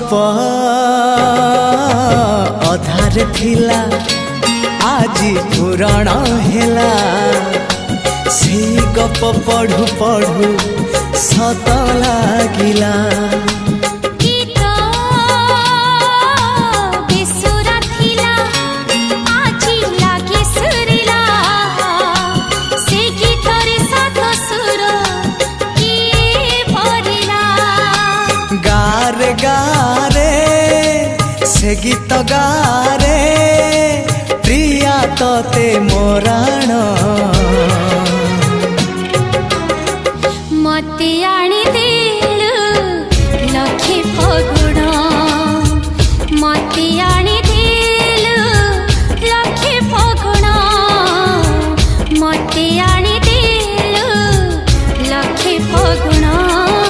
गप अधार थिला आजी पुराण हेला से गप पढ़ु पढ़ु सत लागिला गारे गारे से गीत गारे प्रिया तोते मोराण